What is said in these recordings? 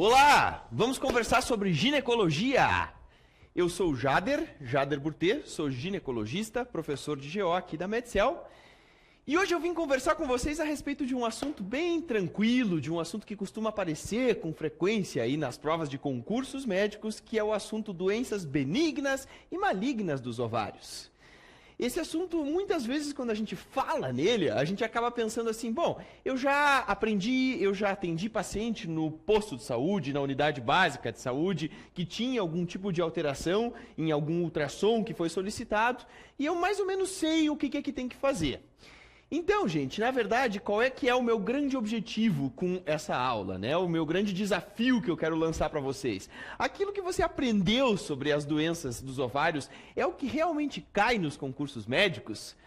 Olá, vamos conversar sobre ginecologia. Eu sou o Jader Burtê, sou ginecologista, professor de GO aqui da Medcel. E hoje eu vim conversar com vocês a respeito de um assunto bem tranquilo, de um assunto que costuma aparecer com frequência aí nas provas de concursos médicos, que é o assunto doenças benignas e malignas dos ovários. Esse assunto, muitas vezes, quando a gente fala nele, a gente acaba pensando assim, bom, eu já atendi paciente no posto de saúde, na unidade básica de saúde, que tinha algum tipo de alteração em algum ultrassom que foi solicitado, e eu mais ou menos sei o que é que tem que fazer. Então, gente, na verdade, qual é que é o meu grande objetivo com essa aula, né? O meu grande desafio que eu quero lançar para vocês. Aquilo que você aprendeu sobre as doenças dos ovários é o que realmente cai nos concursos médicos?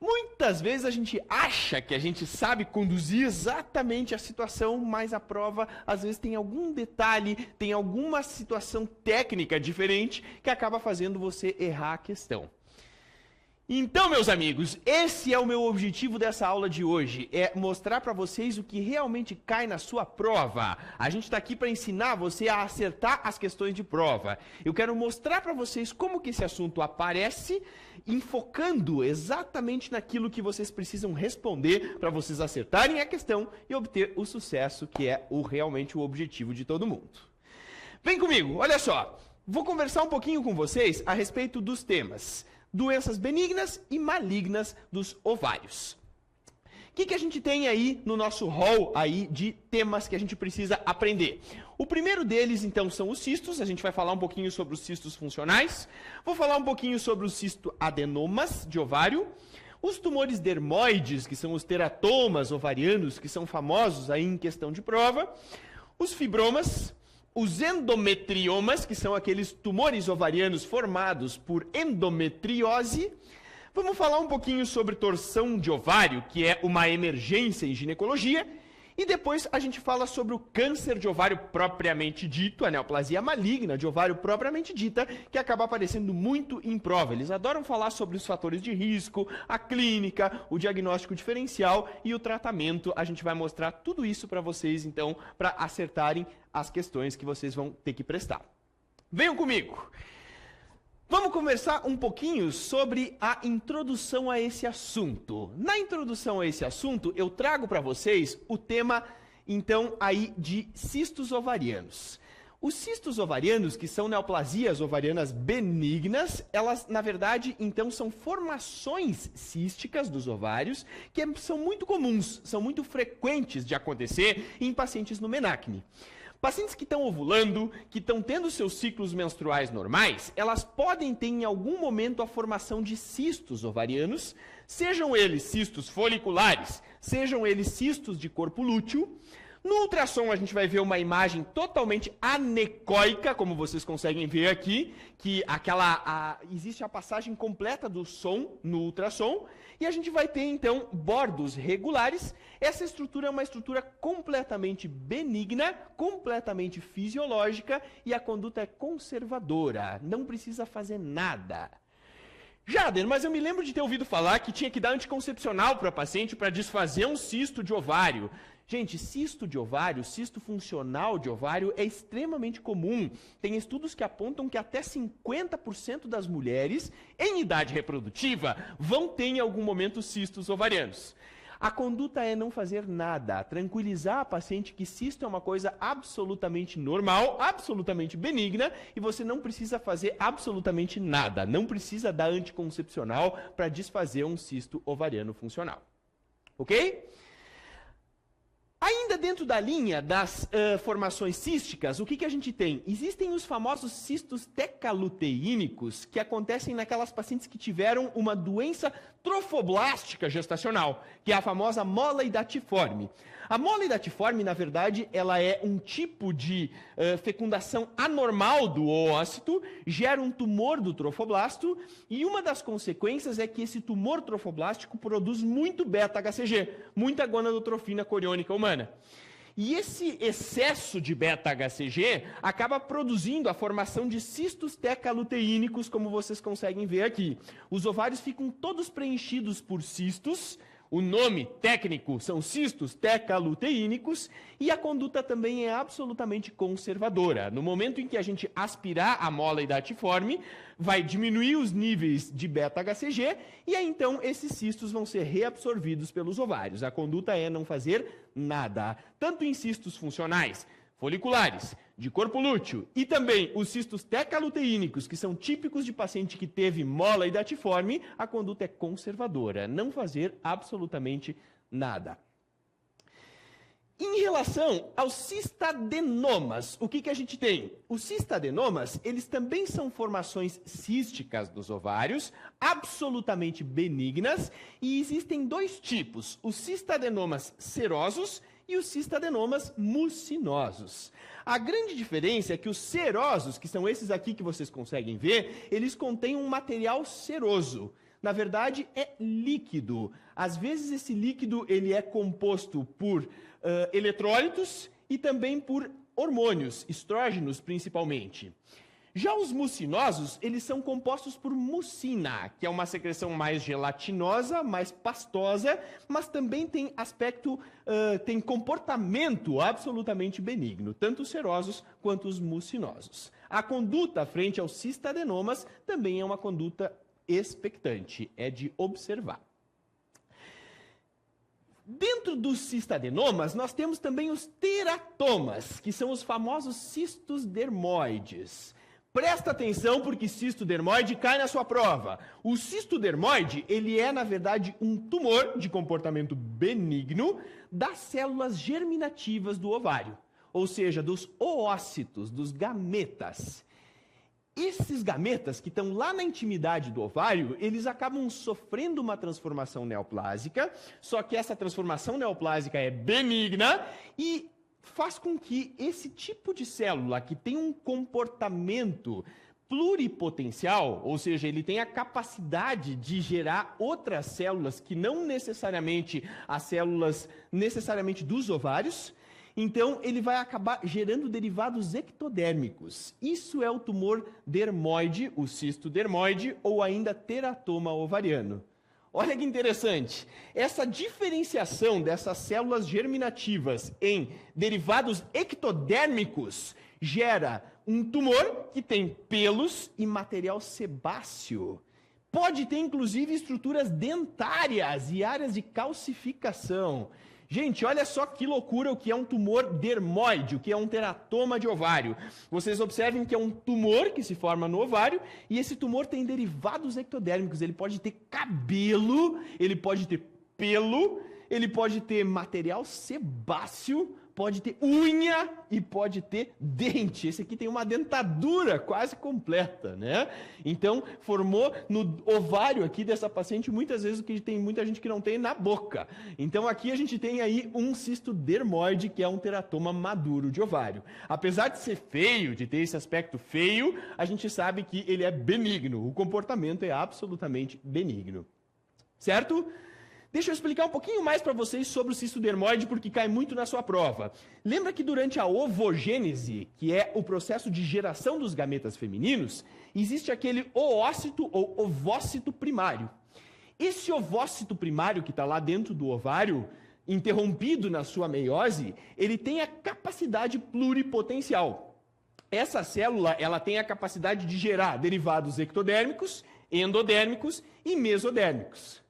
Muitas vezes a gente acha que a gente sabe conduzir exatamente a situação, mas a prova às vezes tem algum detalhe, tem alguma situação técnica diferente que acaba fazendo você errar a questão. Então, meus amigos, esse é o meu objetivo dessa aula de hoje, é mostrar para vocês o que realmente cai na sua prova. A gente está aqui para ensinar você a acertar as questões de prova. Eu quero mostrar para vocês como que esse assunto aparece, enfocando exatamente naquilo que vocês precisam responder para vocês acertarem a questão e obter o sucesso que é realmente o objetivo de todo mundo. Vem comigo, olha só, vou conversar um pouquinho com vocês a respeito dos temas doenças benignas e malignas dos ovários. O que a gente tem aí no nosso hall aí de temas que a gente precisa aprender? O primeiro deles, então, são os cistos. A gente vai falar um pouquinho sobre os cistos funcionais. Vou falar um pouquinho sobre os cistoadenomas de ovário. Os tumores dermoides, que são os teratomas ovarianos, que são famosos aí em questão de prova. Os fibromas. Os endometriomas, que são aqueles tumores ovarianos formados por endometriose. Vamos falar um pouquinho sobre torção de ovário, que é uma emergência em ginecologia. E depois a gente fala sobre o câncer de ovário propriamente dito, a neoplasia maligna de ovário propriamente dita, que acaba aparecendo muito em prova. Eles adoram falar sobre os fatores de risco, a clínica, o diagnóstico diferencial e o tratamento. A gente vai mostrar tudo isso para vocês, então, para acertarem as questões que vocês vão ter que prestar. Venham comigo! Vamos conversar um pouquinho sobre a introdução a esse assunto. Na introdução a esse assunto, eu trago para vocês o tema, então, aí de cistos ovarianos. Os cistos ovarianos, que são neoplasias ovarianas benignas, elas, na verdade, então, são formações císticas dos ovários que são muito comuns, são muito frequentes de acontecer em pacientes no menacne. Pacientes que estão ovulando, que estão tendo seus ciclos menstruais normais, elas podem ter em algum momento a formação de cistos ovarianos, sejam eles cistos foliculares, sejam eles cistos de corpo lúteo. No ultrassom a gente vai ver uma imagem totalmente anecoica, como vocês conseguem ver aqui, que existe a passagem completa do som no ultrassom, e a gente vai ter então bordos regulares. Essa estrutura é uma estrutura completamente benigna, completamente fisiológica, e a conduta é conservadora, não precisa fazer nada. Jader, mas eu me lembro de ter ouvido falar que tinha que dar anticoncepcional para a paciente para desfazer um cisto de ovário. Gente, cisto de ovário, cisto funcional de ovário é extremamente comum. Tem estudos que apontam que até 50% das mulheres em idade reprodutiva vão ter em algum momento cistos ovarianos. A conduta é não fazer nada, tranquilizar a paciente que cisto é uma coisa absolutamente normal, absolutamente benigna, e você não precisa fazer absolutamente nada, não precisa dar anticoncepcional para desfazer um cisto ovariano funcional. Ok? Ainda dentro da linha das formações císticas, o que a gente tem? Existem os famosos cistos tecaluteínicos que acontecem naquelas pacientes que tiveram uma doença trofoblástica gestacional, que é a famosa mola hidatiforme. A mola hidatiforme, na verdade, ela é um tipo de fecundação anormal do oócito, gera um tumor do trofoblasto, e uma das consequências é que esse tumor trofoblástico produz muito beta-HCG, muita gonadotrofina coriônica humana. E esse excesso de beta-HCG acaba produzindo a formação de cistos tecaluteínicos, como vocês conseguem ver aqui. Os ovários ficam todos preenchidos por cistos. O nome técnico são cistos tecaluteínicos e a conduta também é absolutamente conservadora. No momento em que a gente aspirar a mola hidatiforme, vai diminuir os níveis de beta-HCG e aí então esses cistos vão ser reabsorvidos pelos ovários. A conduta é não fazer nada, tanto em cistos funcionais, foliculares, de corpo lúteo e também os cistos tecaluteínicos, que são típicos de paciente que teve mola hidatiforme, a conduta é conservadora, não fazer absolutamente nada. Em relação aos cistadenomas, o que a gente tem? Os cistadenomas, eles também são formações císticas dos ovários, absolutamente benignas, e existem dois tipos, os cistadenomas serosos e os cistadenomas mucinosos. A grande diferença é que os serosos, que são esses aqui que vocês conseguem ver, eles contêm um material seroso. Na verdade, é líquido. Às vezes esse líquido ele é composto por eletrólitos e também por hormônios, estrógenos principalmente. Já os mucinosos, eles são compostos por mucina, que é uma secreção mais gelatinosa, mais pastosa, mas também tem aspecto, tem comportamento absolutamente benigno, tanto os serosos quanto os mucinosos. A conduta frente aos cistadenomas também é uma conduta expectante, é de observar. Dentro dos cistadenomas, nós temos também os teratomas, que são os famosos cistos dermoides. Presta atenção porque cisto dermoide cai na sua prova. O cisto dermoide, ele é, na verdade, um tumor de comportamento benigno das células germinativas do ovário, ou seja, dos oócitos, dos gametas. Esses gametas que estão lá na intimidade do ovário, eles acabam sofrendo uma transformação neoplásica, só que essa transformação neoplásica é benigna e faz com que esse tipo de célula que tem um comportamento pluripotencial, ou seja, ele tem a capacidade de gerar outras células que não necessariamente as células necessariamente dos ovários, então ele vai acabar gerando derivados ectodérmicos. Isso é o tumor dermoide, o cisto dermoide ou ainda teratoma ovariano. Olha que interessante, essa diferenciação dessas células germinativas em derivados ectodérmicos gera um tumor que tem pelos e material sebáceo. Pode ter, inclusive, estruturas dentárias e áreas de calcificação. Gente, olha só que loucura o que é um tumor dermoide, o que é um teratoma de ovário. Vocês observem que é um tumor que se forma no ovário e esse tumor tem derivados ectodérmicos. Ele pode ter cabelo, ele pode ter pelo, ele pode ter material sebáceo, pode ter unha e pode ter dente. Esse aqui tem uma dentadura quase completa, né? Então, formou no ovário aqui dessa paciente muitas vezes o que tem muita gente que não tem na boca. Então, aqui a gente tem aí um cisto dermoide, que é um teratoma maduro de ovário. Apesar de ser feio, de ter esse aspecto feio, a gente sabe que ele é benigno. O comportamento é absolutamente benigno. Certo? Deixa eu explicar um pouquinho mais para vocês sobre o cisto dermoide, porque cai muito na sua prova. Lembra que durante a ovogênese, que é o processo de geração dos gametas femininos, existe aquele oócito ou ovócito primário. Esse ovócito primário que está lá dentro do ovário, interrompido na sua meiose, ele tem a capacidade pluripotencial. Essa célula, ela tem a capacidade de gerar derivados ectodérmicos, endodérmicos e mesodérmicos.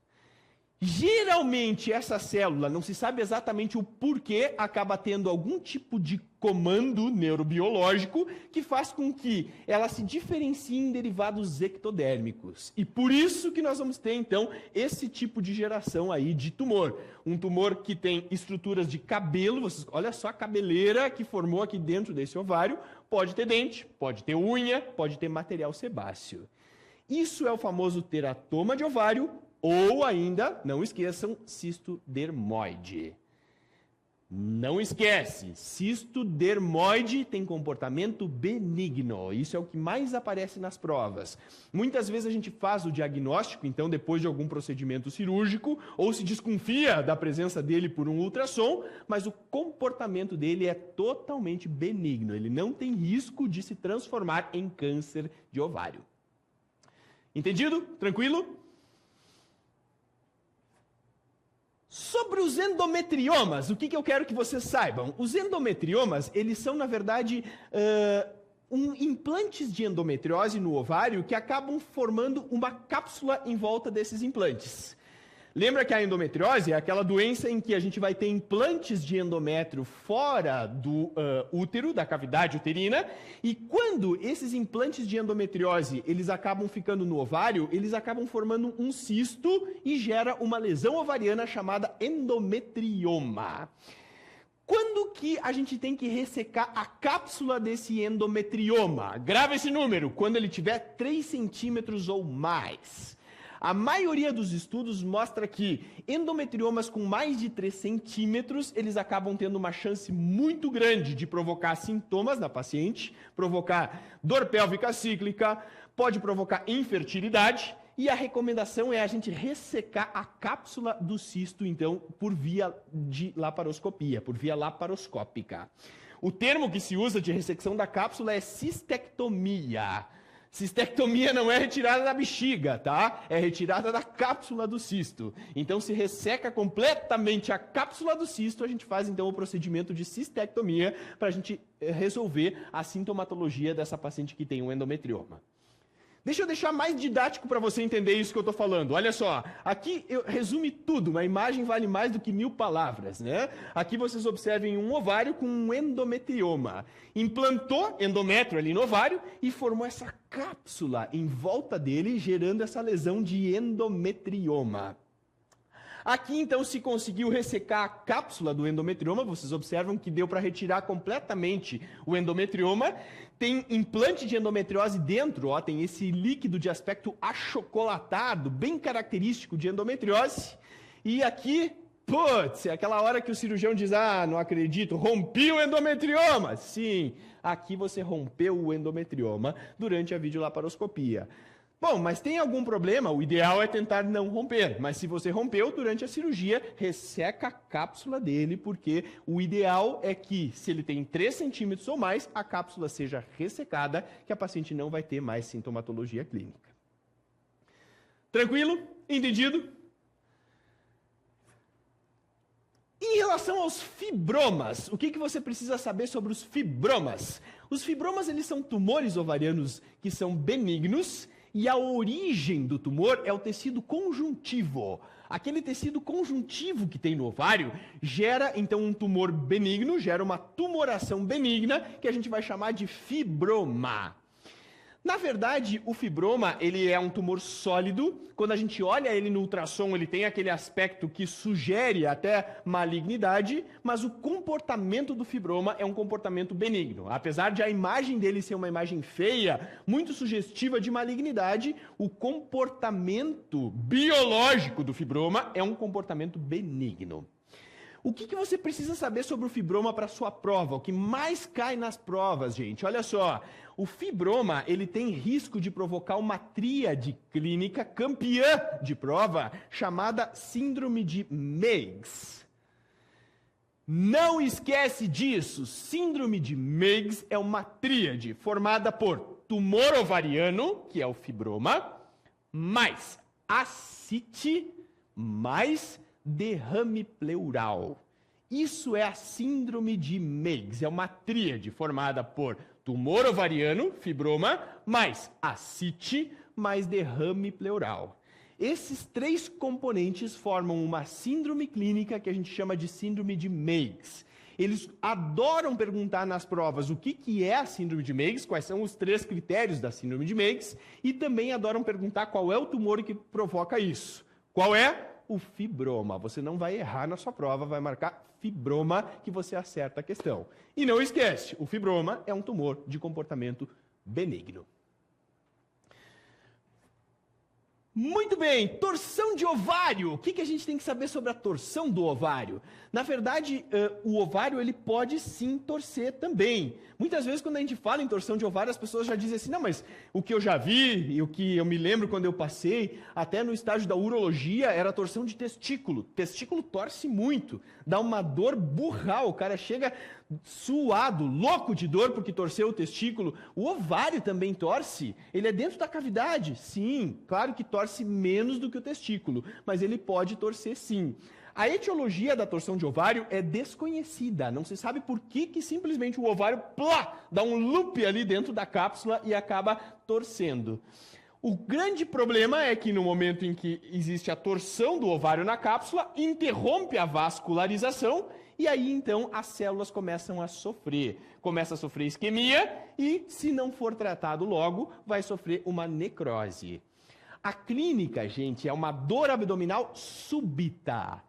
Geralmente, essa célula, não se sabe exatamente o porquê, acaba tendo algum tipo de comando neurobiológico que faz com que ela se diferencie em derivados ectodérmicos. E por isso que nós vamos ter, então, esse tipo de geração aí de tumor. Um tumor que tem estruturas de cabelo, vocês, olha só a cabeleira que formou aqui dentro desse ovário, pode ter dente, pode ter unha, pode ter material sebáceo. Isso é o famoso teratoma de ovário, ou ainda, não esqueçam, cisto dermoide. Não esquece, cisto dermoide tem comportamento benigno. Isso é o que mais aparece nas provas. Muitas vezes a gente faz o diagnóstico, então, depois de algum procedimento cirúrgico, ou se desconfia da presença dele por um ultrassom, mas o comportamento dele é totalmente benigno. Ele não tem risco de se transformar em câncer de ovário. Entendido? Tranquilo? Sobre os endometriomas, o que eu quero que vocês saibam? Os endometriomas, eles são, na verdade, implantes de endometriose no ovário que acabam formando uma cápsula em volta desses implantes. Lembra que a endometriose é aquela doença em que a gente vai ter implantes de endométrio fora do útero, da cavidade uterina, e quando esses implantes de endometriose eles acabam ficando no ovário, eles acabam formando um cisto e gera uma lesão ovariana chamada endometrioma. Quando que a gente tem que ressecar a cápsula desse endometrioma? Grava esse número, quando ele tiver 3 centímetros ou mais. A maioria dos estudos mostra que endometriomas com mais de 3 centímetros, eles acabam tendo uma chance muito grande de provocar sintomas na paciente, provocar dor pélvica cíclica, pode provocar infertilidade, e a recomendação é a gente ressecar a cápsula do cisto, então, por via de laparoscopia, por via laparoscópica. O termo que se usa de ressecção da cápsula é cistectomia. Cistectomia não é retirada da bexiga, tá? É retirada da cápsula do cisto. Então, se resseca completamente a cápsula do cisto, a gente faz, então, o procedimento de cistectomia para a gente resolver a sintomatologia dessa paciente que tem um endometrioma. Deixa eu deixar mais didático para você entender isso que eu estou falando. Olha só, aqui eu resume tudo, uma imagem vale mais do que 1000 palavras, né? Aqui vocês observem um ovário com um endometrioma. Implantou endométrio ali no ovário e formou essa cápsula em volta dele, gerando essa lesão de endometrioma. Aqui, então, se conseguiu ressecar a cápsula do endometrioma, vocês observam que deu para retirar completamente o endometrioma. Tem implante de endometriose dentro, ó, tem esse líquido de aspecto achocolatado, bem característico de endometriose. E aqui, putz, é aquela hora que o cirurgião diz, não acredito, rompi o endometrioma. Sim, aqui você rompeu o endometrioma durante a videolaparoscopia. Bom, mas tem algum problema? O ideal é tentar não romper, mas se você rompeu durante a cirurgia, resseca a cápsula dele, porque o ideal é que, se ele tem 3 centímetros ou mais, a cápsula seja ressecada, que a paciente não vai ter mais sintomatologia clínica. Tranquilo? Entendido? Em relação aos fibromas, o que você precisa saber sobre os fibromas? Os fibromas, eles são tumores ovarianos que são benignos, e a origem do tumor é o tecido conjuntivo. Aquele tecido conjuntivo que tem no ovário gera, então, um tumor benigno, gera uma tumoração benigna, que a gente vai chamar de fibroma. Na verdade, o fibroma, ele é um tumor sólido. Quando a gente olha ele no ultrassom, ele tem aquele aspecto que sugere até malignidade, mas o comportamento do fibroma é um comportamento benigno. Apesar de a imagem dele ser uma imagem feia, muito sugestiva de malignidade, o comportamento biológico do fibroma é um comportamento benigno. O que você precisa saber sobre o fibroma para a sua prova? O que mais cai nas provas, gente? Olha só, o fibroma ele tem risco de provocar uma tríade clínica campeã de prova chamada síndrome de Meigs. Não esquece disso, síndrome de Meigs é uma tríade formada por tumor ovariano, que é o fibroma, mais ascite, mais derrame pleural. Isso é a síndrome de Meigs, é uma tríade formada por tumor ovariano, fibroma, mais ascite, mais derrame pleural. Esses 3 componentes formam uma síndrome clínica que a gente chama de síndrome de Meigs. Eles adoram perguntar nas provas o que é a síndrome de Meigs, quais são os 3 critérios da síndrome de Meigs, e também adoram perguntar qual é o tumor que provoca isso. Qual é? O fibroma. Você não vai errar na sua prova, vai marcar fibroma que você acerta a questão. E não esquece, o fibroma é um tumor de comportamento benigno. Muito bem, torção de ovário. O que a gente tem que saber sobre a torção do ovário? Na verdade, o ovário ele pode sim torcer também. Muitas vezes, quando a gente fala em torção de ovário, as pessoas já dizem assim, não, mas o que eu já vi, e o que eu me lembro quando eu passei, até no estágio da urologia, era a torção de testículo. Testículo torce muito, dá uma dor burral, o cara chega suado, louco de dor porque torceu o testículo. O ovário também torce, ele é dentro da cavidade, sim, claro que torce menos do que o testículo, mas ele pode torcer sim. A etiologia da torção de ovário é desconhecida. Não se sabe por que simplesmente o ovário dá um loop ali dentro da cápsula e acaba torcendo. O grande problema é que no momento em que existe a torção do ovário na cápsula, interrompe a vascularização e aí então as células começam a sofrer. Começa a sofrer isquemia e, se não for tratado logo, vai sofrer uma necrose. A clínica, gente, é uma dor abdominal súbita.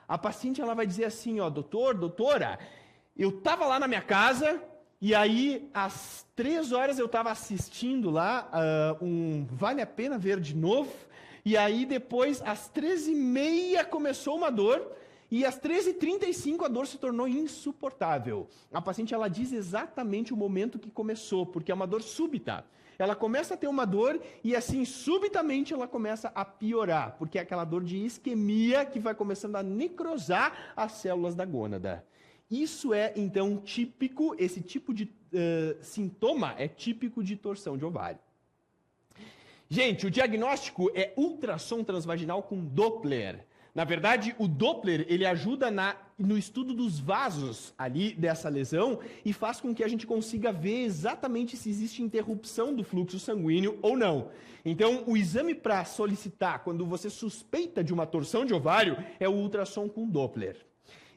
A paciente ela vai dizer assim, ó, doutora, eu estava lá na minha casa e aí às 3 horas eu estava assistindo lá Vale a Pena Ver de Novo e aí depois às 13h30 começou uma dor e às 13h35 a dor se tornou insuportável. A paciente ela diz exatamente o momento que começou, porque é uma dor súbita. Ela começa a ter uma dor e assim, subitamente, ela começa a piorar, porque é aquela dor de isquemia que vai começando a necrosar as células da gônada. Isso é, então, típico, esse tipo de sintoma é típico de torção de ovário. Gente, o diagnóstico é ultrassom transvaginal com Doppler. Na verdade, o Doppler, ele ajuda no estudo dos vasos ali dessa lesão e faz com que a gente consiga ver exatamente se existe interrupção do fluxo sanguíneo ou não. Então, o exame para solicitar, quando você suspeita de uma torção de ovário, é o ultrassom com Doppler.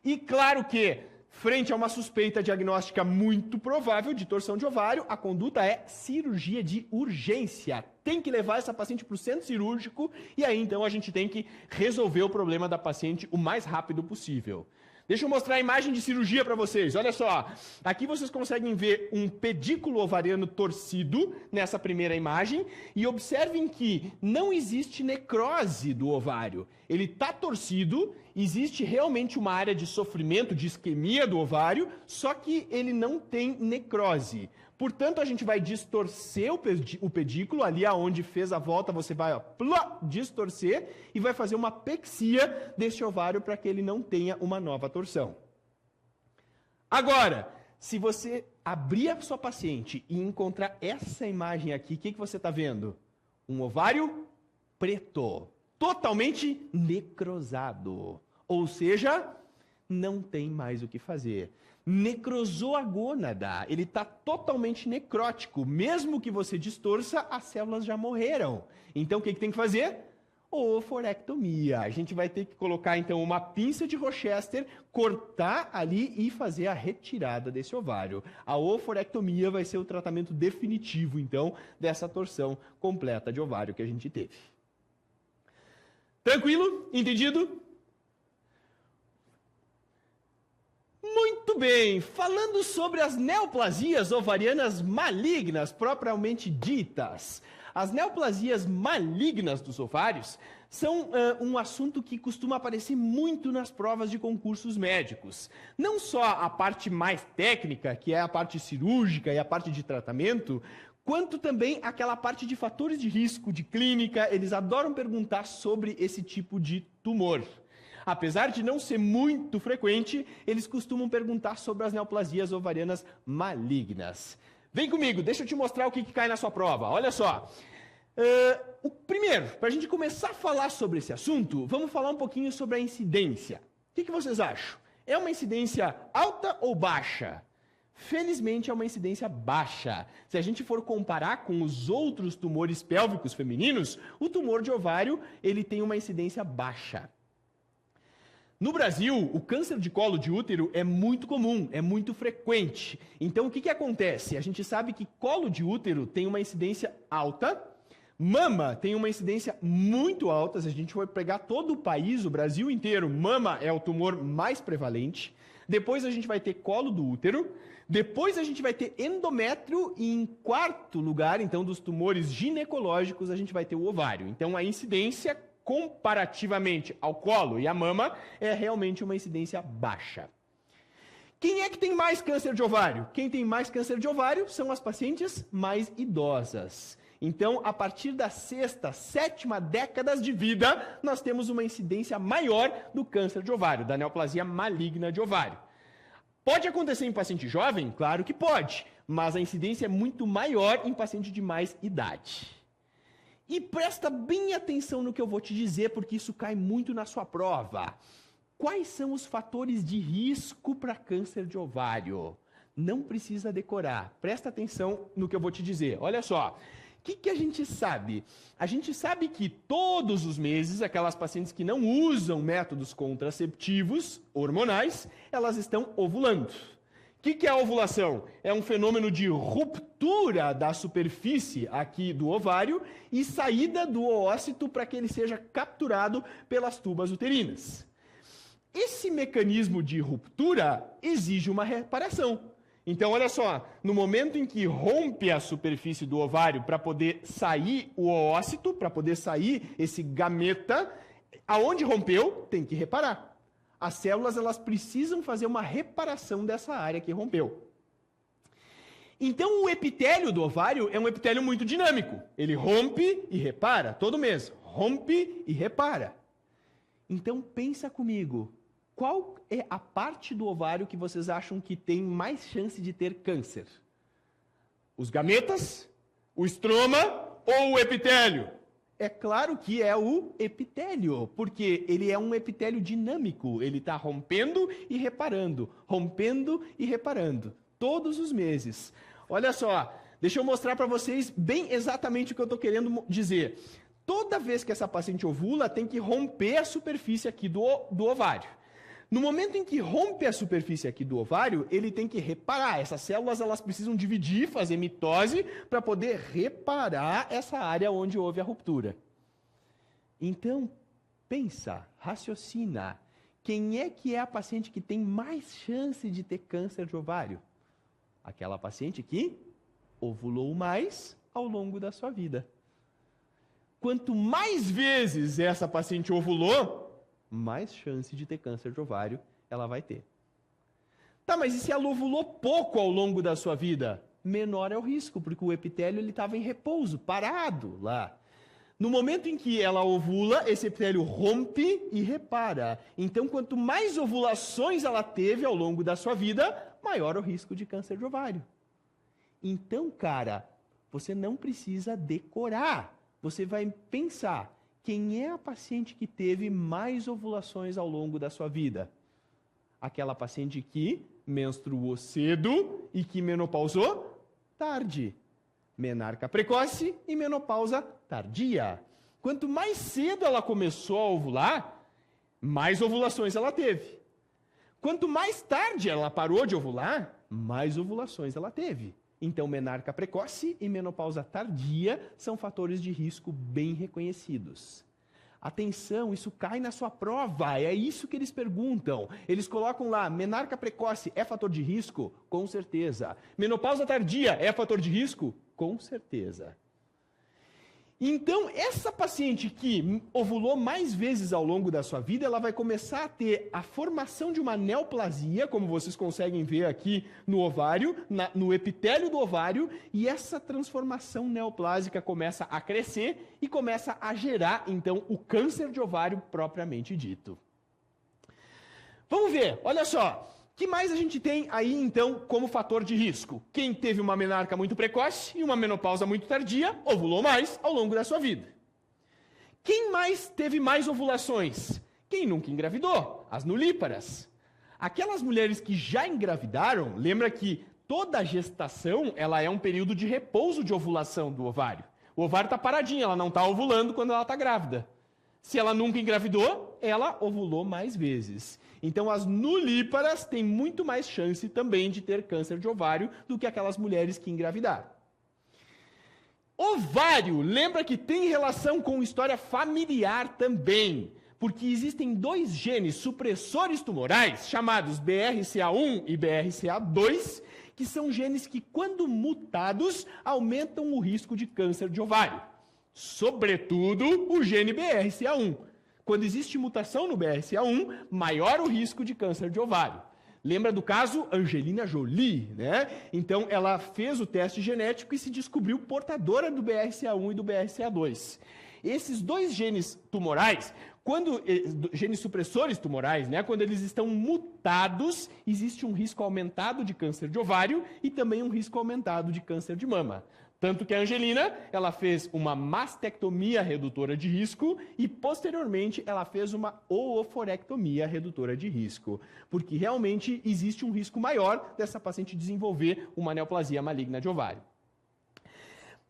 E claro que, frente a uma suspeita diagnóstica muito provável de torção de ovário, a conduta é cirurgia de urgência. Tem que levar essa paciente para o centro cirúrgico e aí então a gente tem que resolver o problema da paciente o mais rápido possível. Deixa eu mostrar a imagem de cirurgia para vocês. Olha só, aqui vocês conseguem ver um pedículo ovariano torcido nessa primeira imagem e observem que não existe necrose do ovário. Ele está torcido, existe realmente uma área de sofrimento, de isquemia do ovário, só que ele não tem necrose. Portanto, a gente vai distorcer o pedículo, ali aonde fez a volta, você vai distorcer e vai fazer uma pexia desse ovário para que ele não tenha uma nova torção. Agora, se você abrir a sua paciente e encontrar essa imagem aqui, o que você está vendo? Um ovário preto, totalmente necrosado. Ou seja, não tem mais o que fazer. Necrosou a gônada, ele está totalmente necrótico. Mesmo que você distorça, as células já morreram. Então, o que tem que fazer? Oophorectomia. A gente vai ter que colocar, então, uma pinça de Rochester, cortar ali e fazer a retirada desse ovário. A oophorectomia vai ser o tratamento definitivo, então, dessa torção completa de ovário que a gente teve. Tranquilo? Entendido? Muito bem, falando sobre as neoplasias ovarianas malignas, propriamente ditas. As neoplasias malignas dos ovários são um assunto que costuma aparecer muito nas provas de concursos médicos. Não só a parte mais técnica, que é a parte cirúrgica e a parte de tratamento, quanto também aquela parte de fatores de risco, de clínica, eles adoram perguntar sobre esse tipo de tumor. Apesar de não ser muito frequente, eles costumam perguntar sobre as neoplasias ovarianas malignas. Vem comigo, deixa eu te mostrar o que cai na sua prova. Olha só. Primeiro, para a gente começar a falar sobre esse assunto, vamos falar um pouquinho sobre a incidência. O que vocês acham? É uma incidência alta ou baixa? Felizmente é uma incidência baixa. Se a gente for comparar com os outros tumores pélvicos femininos, o tumor de ovário ele tem uma incidência baixa. No Brasil, o câncer de colo de útero é muito comum, é muito frequente. Então, o que acontece? A gente sabe que colo de útero tem uma incidência alta, mama tem uma incidência muito alta. Se a gente for pegar todo o país, o Brasil inteiro, mama é o tumor mais prevalente. Depois a gente vai ter colo do útero. Depois a gente vai ter endométrio e em quarto lugar, então, dos tumores ginecológicos, a gente vai ter o ovário. Então, a incidência comparativamente ao colo e à mama, é realmente uma incidência baixa. Quem é que tem mais câncer de ovário? Quem tem mais câncer de ovário são as pacientes mais idosas. Então, a partir da 6ª, 7ª décadas de vida, nós temos uma incidência maior do câncer de ovário, da neoplasia maligna de ovário. Pode acontecer em paciente jovem? Claro que pode, mas a incidência é muito maior em paciente de mais idade. E presta bem atenção no que eu vou te dizer, porque isso cai muito na sua prova. Quais são os fatores de risco para câncer de ovário? Não precisa decorar. Presta atenção no que eu vou te dizer. Olha só. O que a gente sabe? A gente sabe que todos os meses, aquelas pacientes que não usam métodos contraceptivos hormonais, elas estão ovulando. O que é a ovulação? É um fenômeno de ruptura da superfície aqui do ovário e saída do oócito para que ele seja capturado pelas tubas uterinas. Esse mecanismo de ruptura exige uma reparação. Então, olha só, no momento em que rompe a superfície do ovário para poder sair o oócito, para poder sair esse gameta, aonde rompeu, tem que reparar. As células, elas precisam fazer uma reparação dessa área que rompeu. Então, o epitélio do ovário é um epitélio muito dinâmico. Ele rompe e repara todo mês. Rompe e repara. Então, pensa comigo. Qual é a parte do ovário que vocês acham que tem mais chance de ter câncer? Os gametas, o estroma ou o epitélio? É claro que é o epitélio, porque ele é um epitélio dinâmico. Ele está rompendo e reparando, todos os meses. Olha só, deixa eu mostrar para vocês bem exatamente o que eu estou querendo dizer. Toda vez que essa paciente ovula, tem que romper a superfície aqui do ovário. No momento em que rompe a superfície aqui do ovário, ele tem que reparar. Essas células, elas precisam dividir, fazer mitose, para poder reparar essa área onde houve a ruptura. Então, pensa, raciocina. Quem é que é a paciente que tem mais chance de ter câncer de ovário? Aquela paciente que ovulou mais ao longo da sua vida. Quanto mais vezes essa paciente ovulou, mais chance de ter câncer de ovário ela vai ter. Tá, mas e se ela ovulou pouco ao longo da sua vida? Menor é o risco, porque o epitélio estava em repouso, parado lá. No momento em que ela ovula, esse epitélio rompe e repara. Então, quanto mais ovulações ela teve ao longo da sua vida, maior o risco de câncer de ovário. Então, cara, você não precisa decorar. Você vai pensar, quem é a paciente que teve mais ovulações ao longo da sua vida? Aquela paciente que menstruou cedo e que menopausou tarde. Menarca precoce e menopausa tardia. Quanto mais cedo ela começou a ovular, mais ovulações ela teve. Quanto mais tarde ela parou de ovular, mais ovulações ela teve. Então, menarca precoce e menopausa tardia são fatores de risco bem reconhecidos. Atenção, isso cai na sua prova, é isso que eles perguntam. Eles colocam lá, menarca precoce é fator de risco? Com certeza. Menopausa tardia é fator de risco? Com certeza. Então, essa paciente que ovulou mais vezes ao longo da sua vida, ela vai começar a ter a formação de uma neoplasia, como vocês conseguem ver aqui no ovário, no epitélio do ovário, e essa transformação neoplásica começa a crescer e começa a gerar, então, o câncer de ovário propriamente dito. Vamos ver, olha só. O que mais a gente tem aí, então, como fator de risco? Quem teve uma menarca muito precoce e uma menopausa muito tardia, ovulou mais ao longo da sua vida. Quem mais teve mais ovulações? Quem nunca engravidou? As nulíparas. Aquelas mulheres que já engravidaram, lembra que toda gestação ela é um período de repouso de ovulação do ovário. O ovário está paradinho, ela não está ovulando quando ela está grávida. Se ela nunca engravidou, ela ovulou mais vezes. Então, as nulíparas têm muito mais chance também de ter câncer de ovário do que aquelas mulheres que engravidaram. Ovário, lembra que tem relação com história familiar também, porque existem dois genes supressores tumorais, chamados BRCA1 e BRCA2, que são genes que, quando mutados, aumentam o risco de câncer de ovário. Sobretudo, o gene BRCA1. Quando existe mutação no BRCA1, maior o risco de câncer de ovário. Lembra do caso Angelina Jolie, né? Então, ela fez o teste genético e se descobriu portadora do BRCA1 e do BRCA2. Esses dois genes tumorais, genes supressores tumorais, né? Quando eles estão mutados, existe um risco aumentado de câncer de ovário e também um risco aumentado de câncer de mama. Tanto que a Angelina, ela fez uma mastectomia redutora de risco e, posteriormente, ela fez uma ooforectomia redutora de risco, porque realmente existe um risco maior dessa paciente desenvolver uma neoplasia maligna de ovário.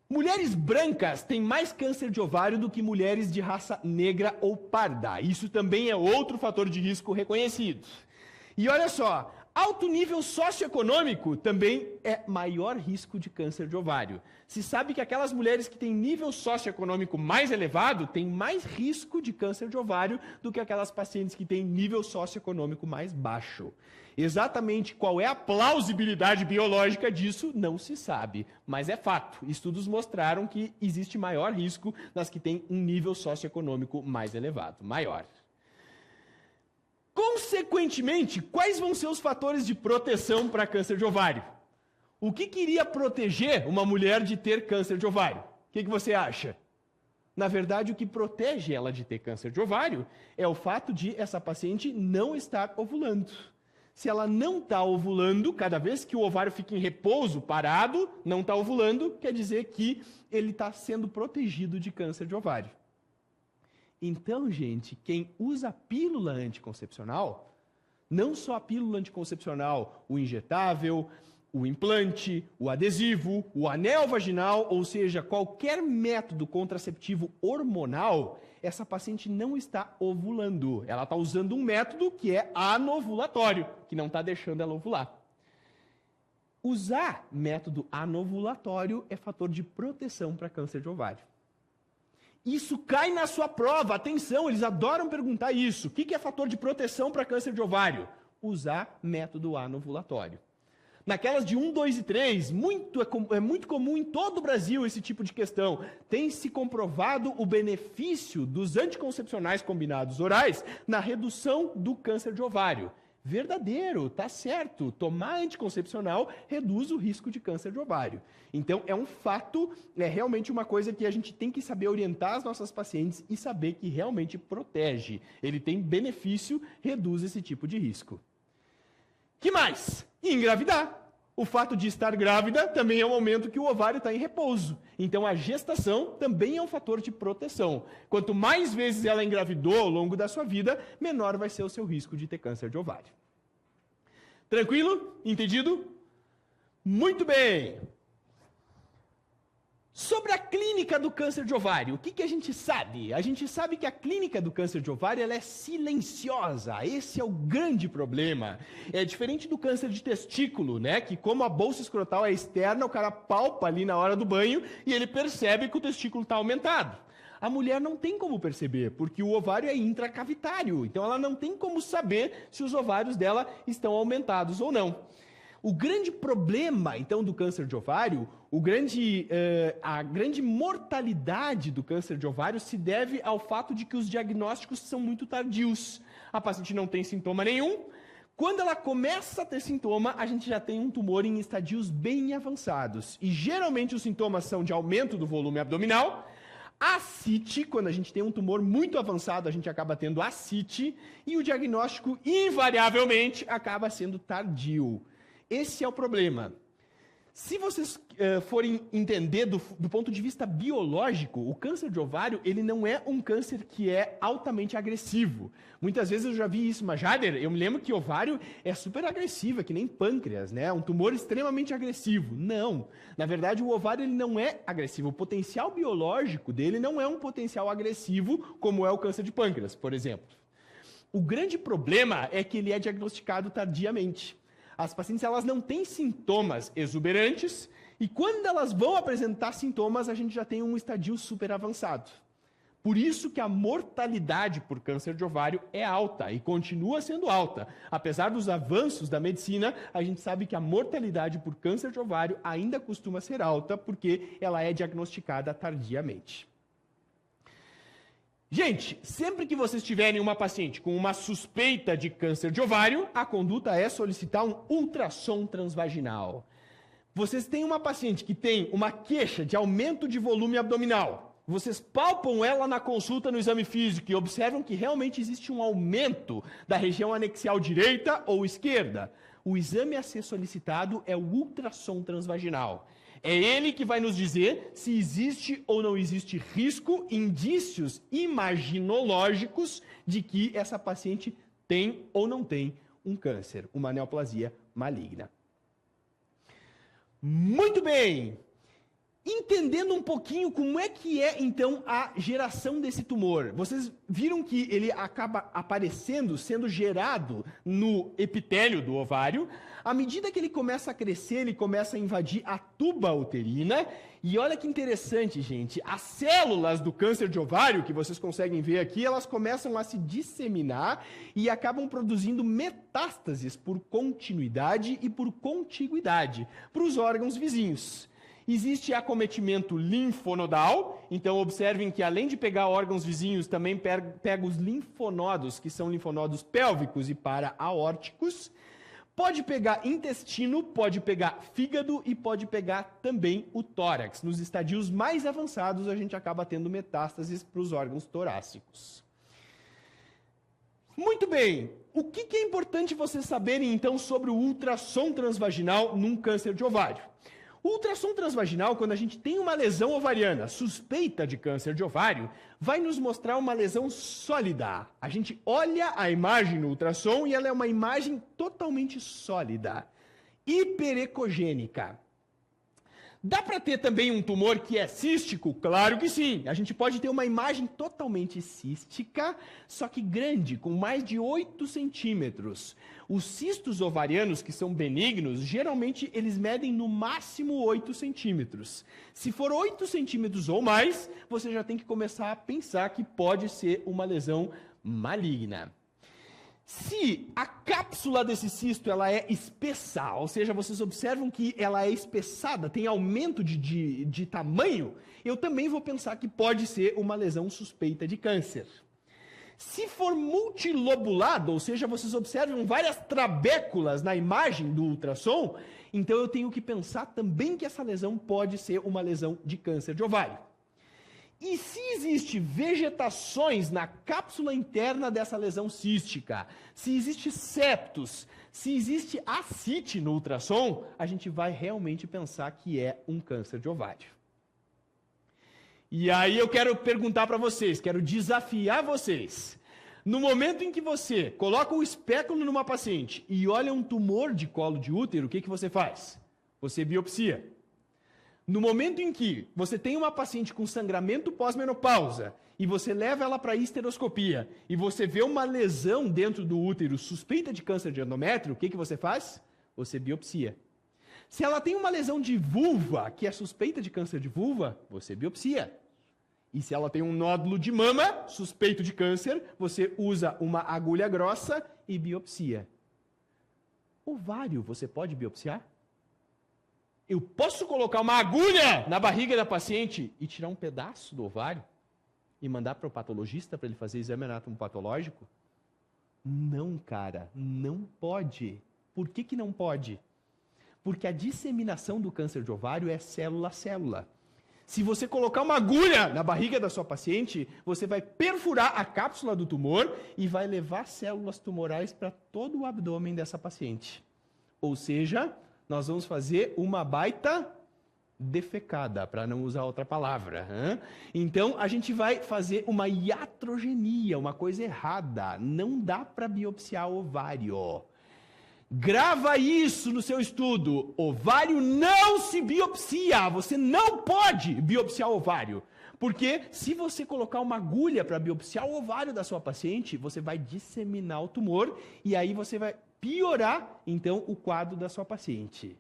Mulheres brancas têm mais câncer de ovário do que mulheres de raça negra ou parda. Isso também é outro fator de risco reconhecido. E olha só, alto nível socioeconômico também é maior risco de câncer de ovário. Se sabe que aquelas mulheres que têm nível socioeconômico mais elevado têm mais risco de câncer de ovário do que aquelas pacientes que têm nível socioeconômico mais baixo. Exatamente qual é a plausibilidade biológica disso não se sabe, mas é fato. Estudos mostraram que existe maior risco nas que têm um nível socioeconômico mais elevado, maior. Consequentemente, quais vão ser os fatores de proteção para câncer de ovário? O que iria proteger uma mulher de ter câncer de ovário? O que você acha? Na verdade, o que protege ela de ter câncer de ovário é o fato de essa paciente não estar ovulando. Se ela não está ovulando, cada vez que o ovário fica em repouso, parado, não está ovulando, quer dizer que ele está sendo protegido de câncer de ovário. Então, gente, quem usa pílula anticoncepcional, não só a pílula anticoncepcional, o injetável, o implante, o adesivo, o anel vaginal, ou seja, qualquer método contraceptivo hormonal, essa paciente não está ovulando. Ela está usando um método que é anovulatório, que não está deixando ela ovular. Usar método anovulatório é fator de proteção para câncer de ovário. Isso cai na sua prova, atenção, eles adoram perguntar isso. O que é fator de proteção para câncer de ovário? Usar método anovulatório. Naquelas de 1, 2 e 3, é muito comum em todo o Brasil esse tipo de questão. Tem se comprovado o benefício dos anticoncepcionais combinados orais na redução do câncer de ovário. Verdadeiro, tá certo. Tomar anticoncepcional reduz o risco de câncer de ovário. Então, é um fato, é realmente uma coisa que a gente tem que saber orientar as nossas pacientes e saber que realmente protege. Ele tem benefício, reduz esse tipo de risco. Que mais? Engravidar. O fato de estar grávida também é um momento que o ovário está em repouso. Então, a gestação também é um fator de proteção. Quanto mais vezes ela engravidou ao longo da sua vida, menor vai ser o seu risco de ter câncer de ovário. Tranquilo? Entendido? Muito bem! Sobre a clínica do câncer de ovário, o que a gente sabe? A gente sabe que a clínica do câncer de ovário ela é silenciosa. Esse é o grande problema. É diferente do câncer de testículo, né? Que como a bolsa escrotal é externa, o cara palpa ali na hora do banho e ele percebe que o testículo está aumentado. A mulher não tem como perceber, porque o ovário é intracavitário. Então ela não tem como saber se os ovários dela estão aumentados ou não. O grande problema, então, do câncer de ovário, a grande mortalidade do câncer de ovário se deve ao fato de que os diagnósticos são muito tardios. A paciente não tem sintoma nenhum. Quando ela começa a ter sintoma, a gente já tem um tumor em estadios bem avançados. E geralmente os sintomas são de aumento do volume abdominal, ascite, quando a gente tem um tumor muito avançado, a gente acaba tendo ascite, e o diagnóstico, invariavelmente, acaba sendo tardio. Esse é o problema. Se vocês forem entender do ponto de vista biológico, o câncer de ovário ele não é um câncer que é altamente agressivo. Muitas vezes eu já vi isso, mas Jader, eu me lembro que ovário é super agressivo, é que nem pâncreas, né? Um tumor extremamente agressivo. Não. Na verdade, o ovário ele não é agressivo. O potencial biológico dele não é um potencial agressivo como é o câncer de pâncreas, por exemplo. O grande problema é que ele é diagnosticado tardiamente. As pacientes elas não têm sintomas exuberantes e quando elas vão apresentar sintomas, a gente já tem um estadio super avançado. Por isso que a mortalidade por câncer de ovário é alta e continua sendo alta. Apesar dos avanços da medicina, a gente sabe que a mortalidade por câncer de ovário ainda costuma ser alta porque ela é diagnosticada tardiamente. Gente, sempre que vocês tiverem uma paciente com uma suspeita de câncer de ovário, a conduta é solicitar um ultrassom transvaginal. Vocês têm uma paciente que tem uma queixa de aumento de volume abdominal. Vocês palpam ela na consulta no exame físico e observam que realmente existe um aumento da região anexial direita ou esquerda. o exame a ser solicitado é o ultrassom transvaginal. É ele que vai nos dizer se existe ou não existe risco, indícios imaginológicos de que essa paciente tem ou não tem um câncer, uma neoplasia maligna. Muito bem! Entendendo um pouquinho como é que é, então, a geração desse tumor. Vocês viram que ele acaba aparecendo, sendo gerado no epitélio do ovário. À medida que ele começa a crescer, ele começa a invadir a tuba uterina. E olha que interessante, gente. As células do câncer de ovário, que vocês conseguem ver aqui, elas começam a se disseminar e acabam produzindo metástases por continuidade e por contiguidade para os órgãos vizinhos. Existe acometimento linfonodal, então observem que além de pegar órgãos vizinhos, também pega os linfonodos, que são linfonodos pélvicos e para-aórticos. Pode pegar intestino, pode pegar fígado e pode pegar também o tórax. Nos estadios mais avançados, a gente acaba tendo metástases para os órgãos torácicos. Muito bem, o que é importante vocês saberem então sobre o ultrassom transvaginal num câncer de ovário? O ultrassom transvaginal, quando a gente tem uma lesão ovariana suspeita de câncer de ovário, vai nos mostrar uma lesão sólida. A gente olha a imagem no ultrassom e ela é uma imagem totalmente sólida, hiperecogênica. Dá para ter também um tumor que é cístico? Claro que sim. A gente pode ter uma imagem totalmente cística, só que grande, com mais de 8 centímetros. Os cistos ovarianos, que são benignos, geralmente eles medem no máximo 8 centímetros. Se for 8 centímetros ou mais, você já tem que começar a pensar que pode ser uma lesão maligna. Se a cápsula desse cisto ela é espessa, ou seja, vocês observam que ela é espessada, tem aumento de tamanho, eu também vou pensar que pode ser uma lesão suspeita de câncer. Se for multilobulado, ou seja, vocês observam várias trabéculas na imagem do ultrassom, então eu tenho que pensar também que essa lesão pode ser uma lesão de câncer de ovário. E se existe vegetações na cápsula interna dessa lesão cística, se existe septos, se existe ascite no ultrassom, a gente vai realmente pensar que é um câncer de ovário. E aí eu quero perguntar para vocês, quero desafiar vocês. No momento em que você coloca o espéculo numa paciente e olha um tumor de colo de útero, o que você faz? Você biopsia. No momento em que você tem uma paciente com sangramento pós-menopausa e você leva ela para a histeroscopia e você vê uma lesão dentro do útero suspeita de câncer de endométrio, o que você faz? Você biopsia. Se ela tem uma lesão de vulva, que é suspeita de câncer de vulva, você biopsia. E se ela tem um nódulo de mama, suspeito de câncer, você usa uma agulha grossa e biopsia. Ovário, você pode biopsiar? Eu posso colocar uma agulha na barriga da paciente e tirar um pedaço do ovário e mandar para o patologista para ele fazer exame anatomopatológico? Não, cara, não pode. Por que não pode? Porque a disseminação do câncer de ovário é célula a célula. Se você colocar uma agulha na barriga da sua paciente, você vai perfurar a cápsula do tumor e vai levar células tumorais para todo o abdômen dessa paciente. Ou seja, nós vamos fazer uma baita defecada, para não usar outra palavra. Então, a gente vai fazer uma iatrogenia, uma coisa errada. Não dá para biopsiar ovário. Grava isso no seu estudo. Ovário não se biopsia. Você não pode biopsiar ovário. Porque se você colocar uma agulha para biopsiar o ovário da sua paciente, você vai disseminar o tumor e aí você vai piorar, então, o quadro da sua paciente.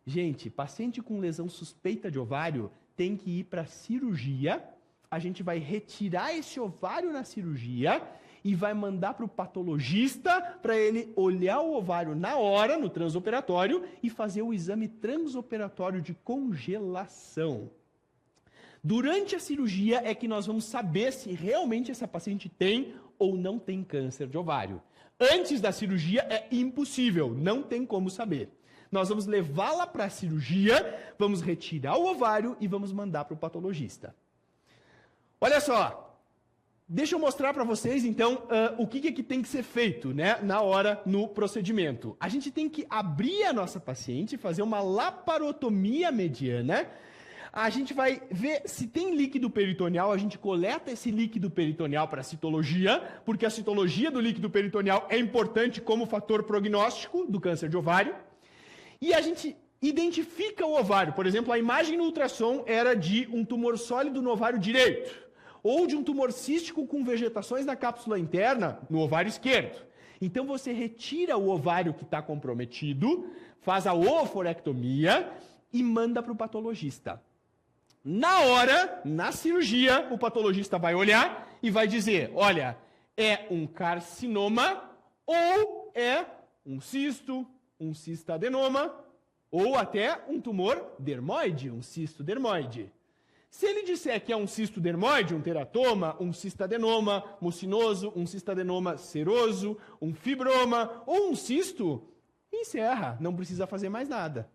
Gente, paciente com lesão suspeita de ovário tem que ir para cirurgia. A gente vai retirar esse ovário na cirurgia e vai mandar para o patologista para ele olhar o ovário na hora, no transoperatório, e fazer o exame transoperatório de congelação. Durante a cirurgia é que nós vamos saber se realmente essa paciente tem ou não tem câncer de ovário. Antes da cirurgia é impossível, não tem como saber. Nós vamos levá-la para a cirurgia, vamos retirar o ovário e vamos mandar para o patologista. Olha só, Deixa eu mostrar para vocês, então, o que tem que ser feito, né, na hora, no procedimento. A gente tem que abrir a nossa paciente, fazer uma laparotomia mediana. A gente vai ver se tem líquido peritoneal, a gente coleta esse líquido peritoneal para a citologia, porque a citologia do líquido peritoneal é importante como fator prognóstico do câncer de ovário. E a gente identifica o ovário. Por exemplo, a imagem no ultrassom era de um tumor sólido no ovário direito, ou de um tumor cístico com vegetações na cápsula interna no ovário esquerdo. Então você retira o ovário que está comprometido, faz a oophorectomia e manda para o patologista. Na hora, na cirurgia, o patologista vai olhar e vai dizer, olha, é um carcinoma ou é um cisto, um cistadenoma ou até um tumor dermoide, um cisto dermoide. Se ele disser que é um cisto dermoide, um teratoma, um cistadenoma mucinoso, um cistadenoma seroso, um fibroma ou um cisto, encerra, não precisa fazer mais nada.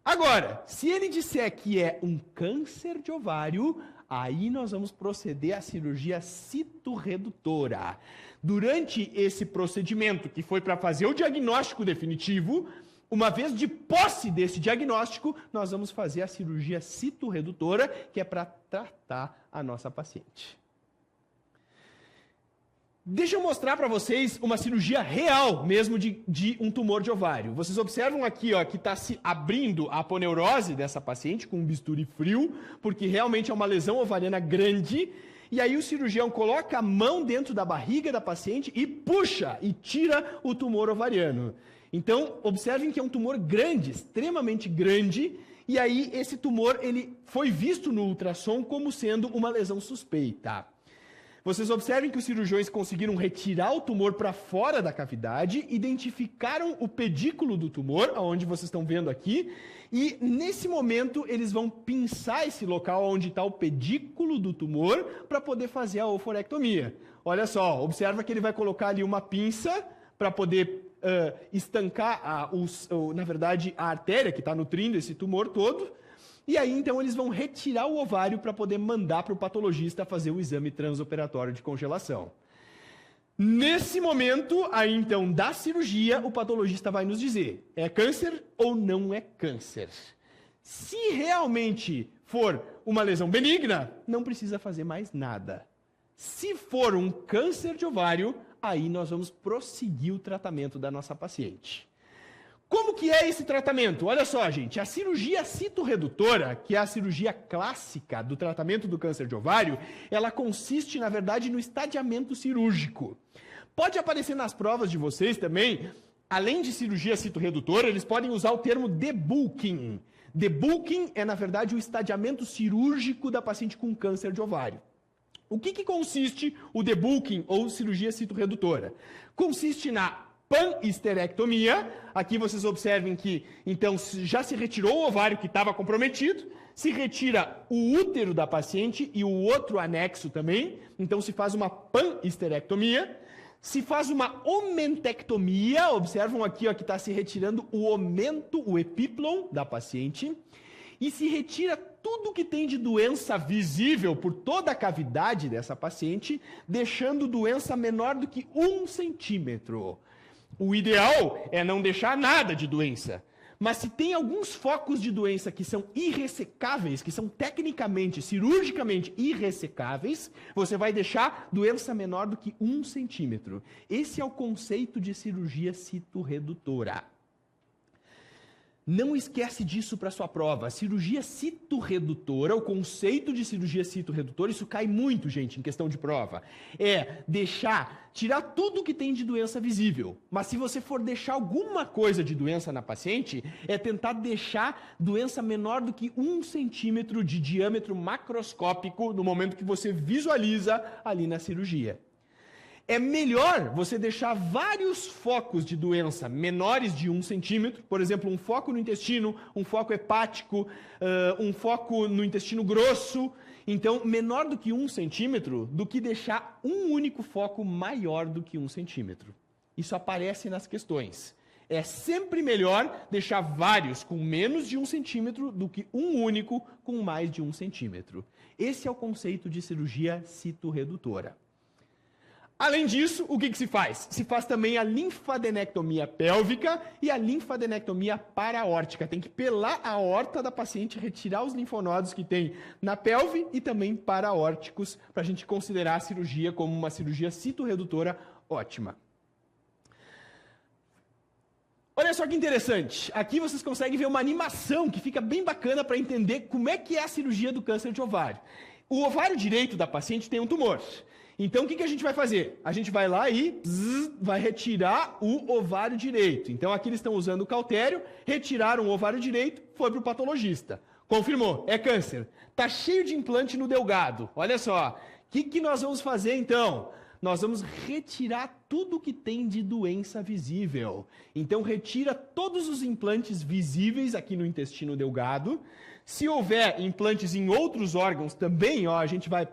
Agora, se ele disser que é um câncer de ovário, aí nós vamos proceder à cirurgia citorredutora. Durante esse procedimento, que foi para fazer o diagnóstico definitivo, uma vez de posse desse diagnóstico, nós vamos fazer a cirurgia citorredutora, que é para tratar a nossa paciente. Deixa eu mostrar para vocês uma cirurgia real mesmo de um tumor de ovário. Vocês observam aqui ó, que está se abrindo a aponeurose dessa paciente com um bisturi frio, porque realmente é uma lesão ovariana grande. E aí o cirurgião coloca a mão dentro da barriga da paciente e puxa e tira o tumor ovariano. Então, observem que é um tumor grande, extremamente grande, e aí esse tumor ele foi visto no ultrassom como sendo uma lesão suspeita. Vocês observem que os cirurgiões conseguiram retirar o tumor para fora da cavidade, identificaram o pedículo do tumor, onde vocês estão vendo aqui, e nesse momento eles vão pinçar esse local onde está o pedículo do tumor para poder fazer a oophorectomia. Olha só, observa que ele vai colocar ali uma pinça para poder estancar, na verdade, a artéria que está nutrindo esse tumor todo. E aí, então, eles vão retirar o ovário para poder mandar para o patologista fazer o exame transoperatório de congelação. Nesse momento, aí, então, da cirurgia, o patologista vai nos dizer, é câncer ou não é câncer? Se realmente for uma lesão benigna, não precisa fazer mais nada. Se for um câncer de ovário, aí nós vamos prosseguir o tratamento da nossa paciente. Como que é esse tratamento? Olha só, gente, a cirurgia citorredutora, que é a cirurgia clássica do tratamento do câncer de ovário, ela consiste, na verdade, no estadiamento cirúrgico. Pode aparecer nas provas de vocês também, além de cirurgia citorredutora, eles podem usar o termo debulking. Debulking é, na verdade, o estadiamento cirúrgico da paciente com câncer de ovário. O que consiste o debulking ou cirurgia citorredutora? Consiste na panhisterectomia. Aqui vocês observem que, então, já se retirou o ovário que estava comprometido, se retira o útero da paciente e o outro anexo também, então se faz uma panhisterectomia. Se faz uma omentectomia, observam aqui ó, que está se retirando o omento, o epíplon da paciente, e se retira tudo que tem de doença visível por toda a cavidade dessa paciente, deixando doença menor do que 1 centímetro. O ideal é não deixar nada de doença. Mas se tem alguns focos de doença que são irressecáveis, que são tecnicamente, cirurgicamente irressecáveis, você vai deixar doença menor do que 1 centímetro. Esse é o conceito de cirurgia citorredutora. Não esquece disso para sua prova. A cirurgia citorredutora, o conceito de cirurgia citorredutora, isso cai muito, gente, em questão de prova. É tirar tudo que tem de doença visível. Mas se você for deixar alguma coisa de doença na paciente, é tentar deixar doença menor do que 1 centímetro de diâmetro macroscópico no momento que você visualiza ali na cirurgia. É melhor você deixar vários focos de doença menores de 1 centímetro, por exemplo, um foco no intestino, um foco hepático, um foco no intestino grosso, então menor do que 1 centímetro, do que deixar um único foco maior do que 1 centímetro. Isso aparece nas questões. É sempre melhor deixar vários com menos de 1 centímetro do que um único com mais de 1 centímetro. Esse é o conceito de cirurgia citoredutora. Além disso, o que se faz? Se faz também a linfadenectomia pélvica e a linfadenectomia paraórtica. Tem que pelar a aorta da paciente, retirar os linfonodos que tem na pelve e também paraórticos, para a gente considerar a cirurgia como uma cirurgia citoredutora ótima. Olha só que interessante. Aqui vocês conseguem ver uma animação que fica bem bacana para entender como é que é a cirurgia do câncer de ovário. O ovário direito da paciente tem um tumor. Então, o que a gente vai fazer? A gente vai lá e vai retirar o ovário direito. Então, aqui eles estão usando o cautério, retiraram o ovário direito, foi para o patologista. Confirmou, é câncer. Está cheio de implante no delgado. Olha só, o que nós vamos fazer então? Nós vamos retirar tudo que tem de doença visível. Então, retira todos os implantes visíveis aqui no intestino delgado. Se houver implantes em outros órgãos também, a gente vai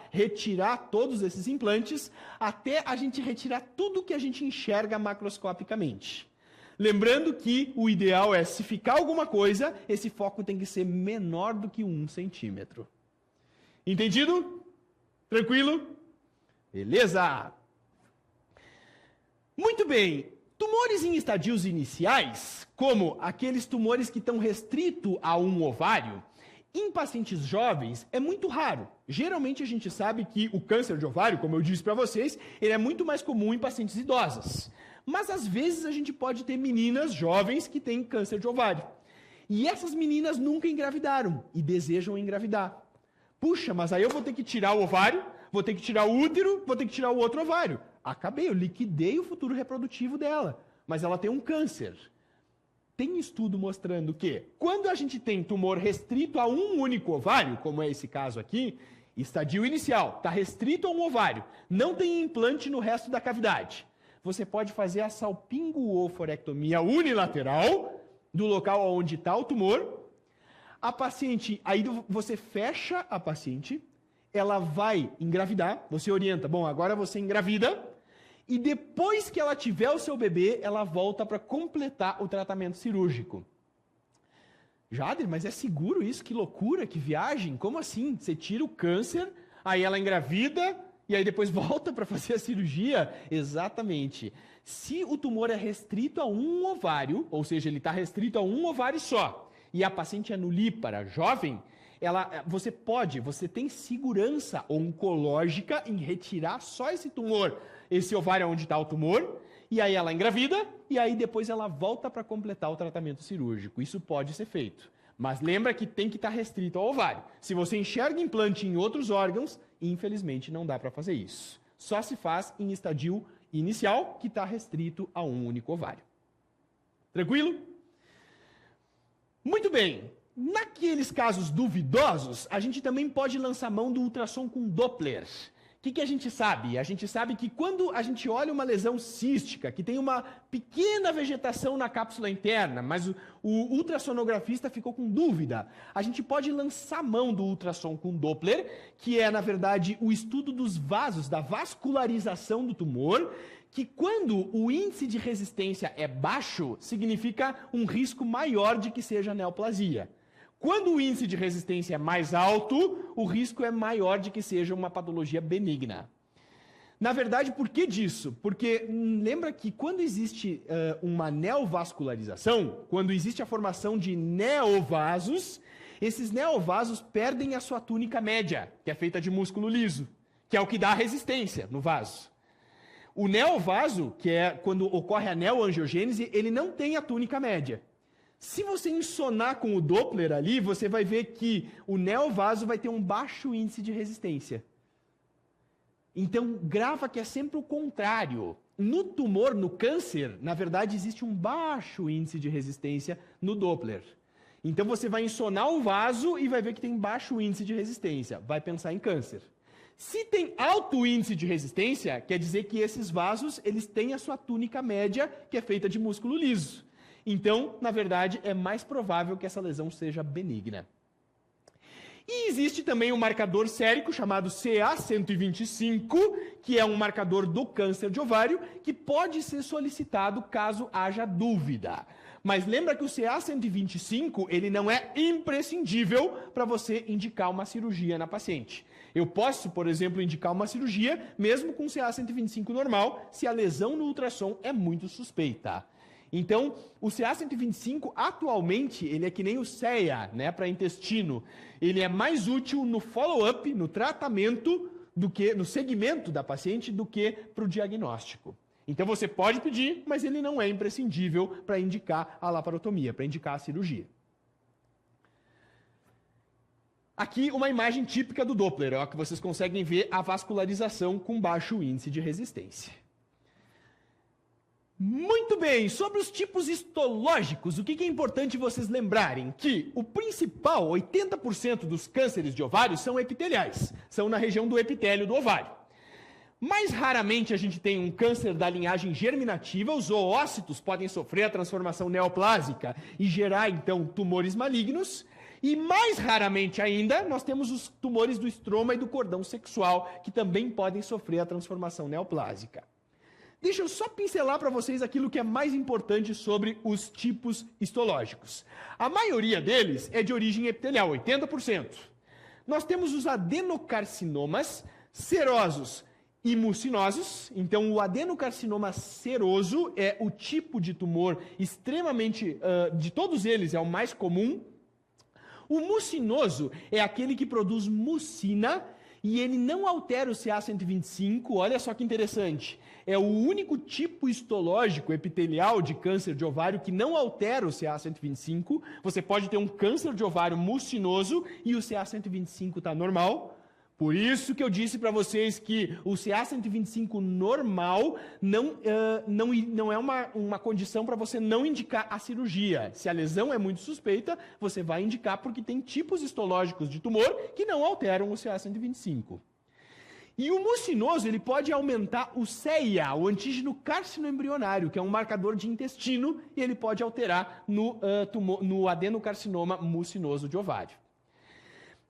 retirar todos esses implantes até a gente retirar tudo que a gente enxerga macroscopicamente. Lembrando que o ideal é, se ficar alguma coisa, esse foco tem que ser menor do que 1 centímetro. Entendido? Tranquilo? Beleza! Muito bem. Tumores em estadios iniciais, como aqueles tumores que estão restritos a um ovário, em pacientes jovens é muito raro. Geralmente a gente sabe que o câncer de ovário, como eu disse para vocês, ele é muito mais comum em pacientes idosas. Mas às vezes a gente pode ter meninas jovens que têm câncer de ovário. E essas meninas nunca engravidaram e desejam engravidar. Puxa, mas aí eu vou ter que tirar o ovário, vou ter que tirar o útero, vou ter que tirar o outro ovário. Acabei, eu liquidei o futuro reprodutivo dela, mas ela tem um câncer. Tem estudo mostrando que, quando a gente tem tumor restrito a um único ovário, como é esse caso aqui, estadio inicial, está restrito a um ovário, não tem implante no resto da cavidade, você pode fazer a salpingo-oophorectomia unilateral do local onde está o tumor. A paciente, aí você fecha a paciente, ela vai engravidar, você orienta, bom, agora você engravida, e depois que ela tiver o seu bebê, ela volta para completar o tratamento cirúrgico. Jader, mas é seguro isso? Que loucura, que viagem? Como assim? Você tira o câncer, aí ela engravida, e aí depois volta para fazer a cirurgia? Exatamente. Se o tumor é restrito a um ovário, ou seja, ele está restrito a um ovário só, e a paciente é nulípara, jovem, você tem segurança oncológica em retirar só esse tumor, esse ovário onde está o tumor, e aí ela engravida, e aí depois ela volta para completar o tratamento cirúrgico. Isso pode ser feito. Mas lembra que tem que estar restrito ao ovário. Se você enxerga implante em outros órgãos, infelizmente não dá para fazer isso. Só se faz em estadio inicial, que está restrito a um único ovário. Tranquilo? Muito bem. Naqueles casos duvidosos, a gente também pode lançar mão do ultrassom com Doppler. O que a gente sabe? A gente sabe que quando a gente olha uma lesão cística, que tem uma pequena vegetação na cápsula interna, mas o ultrassonografista ficou com dúvida, a gente pode lançar mão do ultrassom com Doppler, que é, na verdade, o estudo dos vasos, da vascularização do tumor, que quando o índice de resistência é baixo, significa um risco maior de que seja neoplasia. Quando o índice de resistência é mais alto, o risco é maior de que seja uma patologia benigna. Na verdade, por que disso? Porque lembra que quando existe uma neovascularização, quando existe a formação de neovasos, esses neovasos perdem a sua túnica média, que é feita de músculo liso, que é o que dá a resistência no vaso. O neovaso, que é quando ocorre a neoangiogênese, ele não tem a túnica média. Se você insonar com o Doppler ali, você vai ver que o neovaso vai ter um baixo índice de resistência. Então, grava que é sempre o contrário. No tumor, no câncer, na verdade, existe um baixo índice de resistência no Doppler. Então, você vai insonar o vaso e vai ver que tem baixo índice de resistência. Vai pensar em câncer. Se tem alto índice de resistência, quer dizer que esses vasos eles têm a sua túnica média, que é feita de músculo liso. Então, na verdade, é mais provável que essa lesão seja benigna. E existe também um marcador sérico chamado CA125, que é um marcador do câncer de ovário, que pode ser solicitado caso haja dúvida. Mas lembra que o CA125, ele não é imprescindível para você indicar uma cirurgia na paciente. Eu posso, por exemplo, indicar uma cirurgia, mesmo com CA125 normal, se a lesão no ultrassom é muito suspeita. Então, o CA125, atualmente, ele é que nem o CEA, né, para intestino. Ele é mais útil no follow-up, no tratamento, do que no segmento da paciente, do que para o diagnóstico. Então, você pode pedir, mas ele não é imprescindível para indicar a laparotomia, para indicar a cirurgia. Aqui, uma imagem típica do Doppler, ó, que vocês conseguem ver a vascularização com baixo índice de resistência. Muito bem, sobre os tipos histológicos, o que é importante vocês lembrarem? Que o principal, 80% dos cânceres de ovário são epiteliais, são na região do epitélio do ovário. Mais raramente a gente tem um câncer da linhagem germinativa, os oócitos podem sofrer a transformação neoplásica e gerar, então, tumores malignos. E mais raramente ainda, nós temos os tumores do estroma e do cordão sexual, que também podem sofrer a transformação neoplásica. Deixa eu só pincelar para vocês aquilo que é mais importante sobre os tipos histológicos. A maioria deles é de origem epitelial, 80%. Nós temos os adenocarcinomas serosos e mucinosos. Então, o adenocarcinoma seroso é o tipo de tumor extremamente, de todos eles, é o mais comum. O mucinoso é aquele que produz mucina e ele não altera o CA125, olha só que interessante. É o único tipo histológico epitelial de câncer de ovário que não altera o CA125. Você pode ter um câncer de ovário mucinoso e o CA125 está normal. Por isso que eu disse para vocês que o CA125 normal não é uma condição para você não indicar a cirurgia. Se a lesão é muito suspeita, você vai indicar porque tem tipos histológicos de tumor que não alteram o CA125. E o mucinoso, ele pode aumentar o CEA, o antígeno carcinoembrionário, que é um marcador de intestino, e ele pode alterar no adenocarcinoma mucinoso de ovário.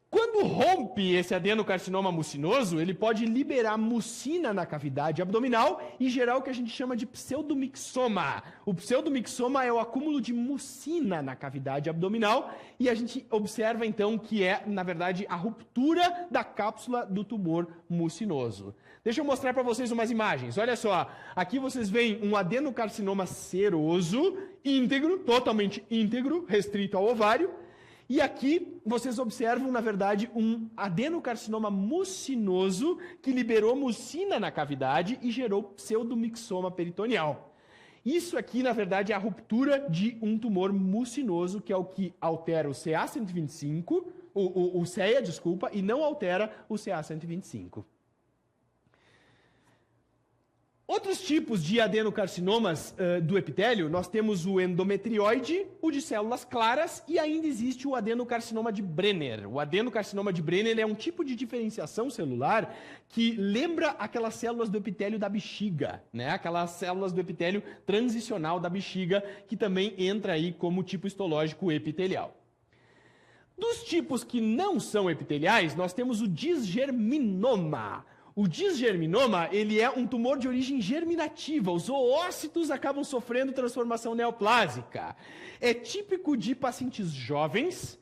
Quando rompe esse adenocarcinoma mucinoso, ele pode liberar mucina na cavidade abdominal e gerar o que a gente chama de pseudomixoma. O pseudomixoma é o acúmulo de mucina na cavidade abdominal e a gente observa então que é, na verdade, a ruptura da cápsula do tumor mucinoso. Deixa eu mostrar para vocês umas imagens. Olha só, aqui vocês veem um adenocarcinoma seroso, íntegro, totalmente íntegro, restrito ao ovário. E aqui vocês observam, na verdade, um adenocarcinoma mucinoso que liberou mucina na cavidade e gerou pseudomixoma peritoneal. Isso aqui, na verdade, é a ruptura de um tumor mucinoso, que é o que altera o CA125, o CEA, desculpa, e não altera o CA125. Outros tipos de adenocarcinomas do epitélio, nós temos o endometrioide, o de células claras e ainda existe o adenocarcinoma de Brenner. O adenocarcinoma de Brenner é um tipo de diferenciação celular que lembra aquelas células do epitélio da bexiga, né? Aquelas células do epitélio transicional da bexiga, que também entra aí como tipo histológico epitelial. Dos tipos que não são epiteliais, nós temos o disgerminoma. O disgerminoma, ele é um tumor de origem germinativa. Os oócitos acabam sofrendo transformação neoplásica. É típico de pacientes jovens.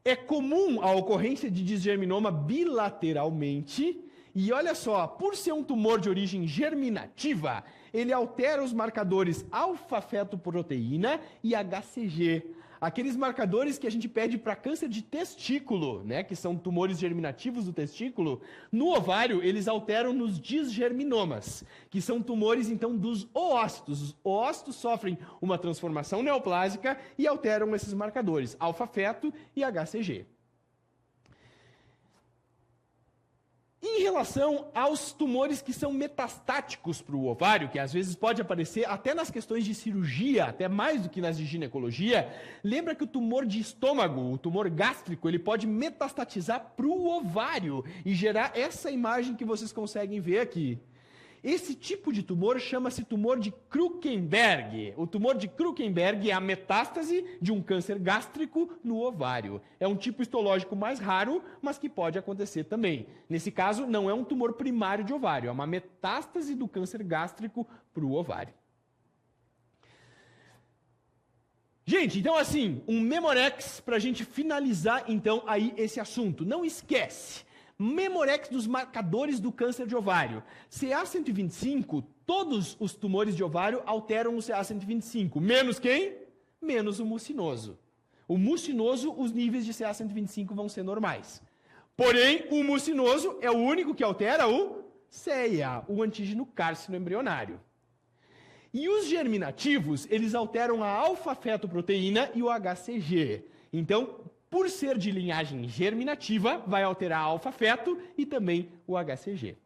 É comum a ocorrência de disgerminoma bilateralmente. E olha só, por ser um tumor de origem germinativa, ele altera os marcadores alfa-fetoproteína e HCG. Aqueles marcadores que a gente pede para câncer de testículo, né, que são tumores germinativos do testículo, no ovário eles alteram nos disgerminomas, que são tumores então dos oócitos. Os oócitos sofrem uma transformação neoplásica e alteram esses marcadores, alfa-feto e HCG. Em relação aos tumores que são metastáticos para o ovário, que às vezes pode aparecer até nas questões de cirurgia, até mais do que nas de ginecologia, lembra que o tumor de estômago, o tumor gástrico, ele pode metastatizar para o ovário e gerar essa imagem que vocês conseguem ver aqui. Esse tipo de tumor chama-se tumor de Krukenberg. O tumor de Krukenberg é a metástase de um câncer gástrico no ovário. É um tipo histológico mais raro, mas que pode acontecer também. Nesse caso, não é um tumor primário de ovário, é uma metástase do câncer gástrico para o ovário. Gente, então assim, um Memorex para a gente finalizar então aí esse assunto. Não esquece, Memorex dos marcadores do câncer de ovário. CA125, todos os tumores de ovário alteram o CA125. Menos quem? Menos o mucinoso. O mucinoso, os níveis de CA125 vão ser normais. Porém, o mucinoso é o único que altera o CEA, o antígeno carcinoembrionário. E os germinativos, eles alteram a alfa-fetoproteína e o HCG. Então, por ser de linhagem germinativa, vai alterar a alfa-feto e também o HCG.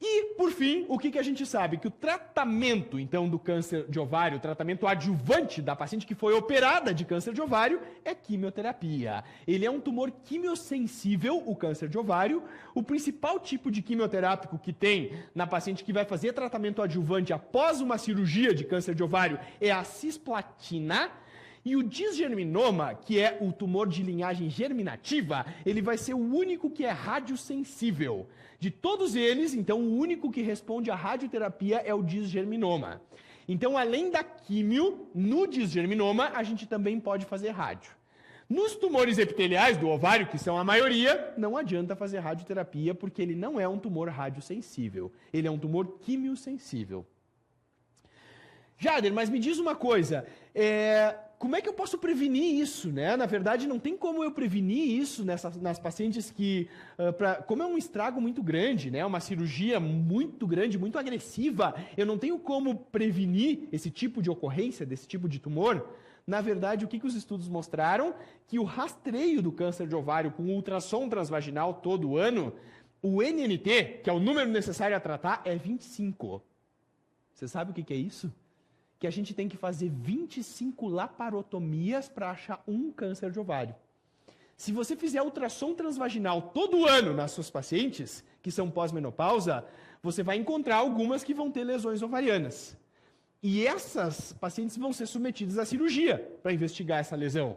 E, por fim, o que a gente sabe? Que o tratamento, então, do câncer de ovário, o tratamento adjuvante da paciente que foi operada de câncer de ovário, é quimioterapia. Ele é um tumor quimiosensível, o câncer de ovário. O principal tipo de quimioterápico que tem na paciente que vai fazer tratamento adjuvante após uma cirurgia de câncer de ovário é a cisplatina. E o disgerminoma, que é o tumor de linhagem germinativa, ele vai ser o único que é radiosensível. De todos eles, então, o único que responde à radioterapia é o disgerminoma. Então, além da químio, no disgerminoma, a gente também pode fazer rádio. Nos tumores epiteliais do ovário, que são a maioria, não adianta fazer radioterapia, porque ele não é um tumor radiosensível. Ele é um tumor quimiosensível. Jader, mas me diz uma coisa, como é que eu posso prevenir isso, né? Na verdade, não tem como eu prevenir isso nas pacientes que, como é um estrago muito grande, né? Uma cirurgia muito grande, muito agressiva, eu não tenho como prevenir esse tipo de ocorrência, desse tipo de tumor. Na verdade, o que os estudos mostraram? Que o rastreio do câncer de ovário com ultrassom transvaginal todo ano, o NNT, que é o número necessário a tratar, é 25. Você sabe o que é isso? Que a gente tem que fazer 25 laparotomias para achar um câncer de ovário. Se você fizer ultrassom transvaginal todo ano nas suas pacientes, que são pós-menopausa, você vai encontrar algumas que vão ter lesões ovarianas. E essas pacientes vão ser submetidas à cirurgia para investigar essa lesão.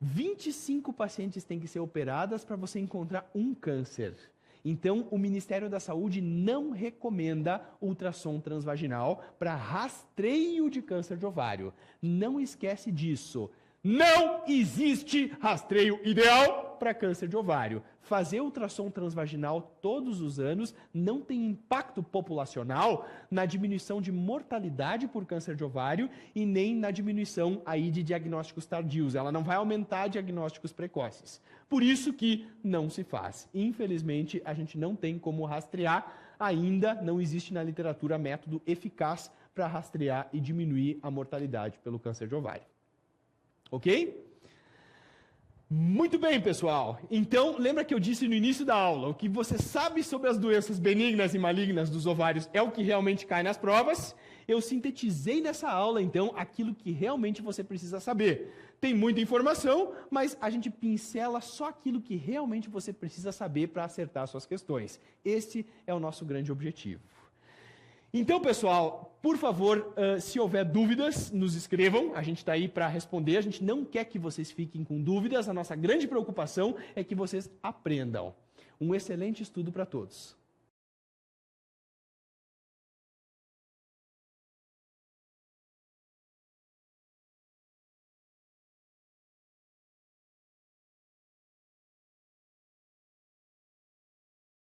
25 pacientes têm que ser operadas para você encontrar um câncer. Então, o Ministério da Saúde não recomenda ultrassom transvaginal para rastreio de câncer de ovário. Não esquece disso. Não existe rastreio ideal para câncer de ovário. Fazer ultrassom transvaginal todos os anos não tem impacto populacional na diminuição de mortalidade por câncer de ovário e nem na diminuição aí de diagnósticos tardios. Ela não vai aumentar diagnósticos precoces. Por isso que não se faz. Infelizmente, a gente não tem como rastrear. Ainda não existe na literatura método eficaz para rastrear e diminuir a mortalidade pelo câncer de ovário. Ok? Muito bem, pessoal. Então, lembra que eu disse no início da aula, o que você sabe sobre as doenças benignas e malignas dos ovários é o que realmente cai nas provas? Eu sintetizei nessa aula, então, aquilo que realmente você precisa saber. Tem muita informação, mas a gente pincela só aquilo que realmente você precisa saber para acertar suas questões. Esse é o nosso grande objetivo. Então, pessoal, por favor, se houver dúvidas, nos escrevam. A gente está aí para responder. A gente não quer que vocês fiquem com dúvidas. A nossa grande preocupação é que vocês aprendam. Um excelente estudo para todos.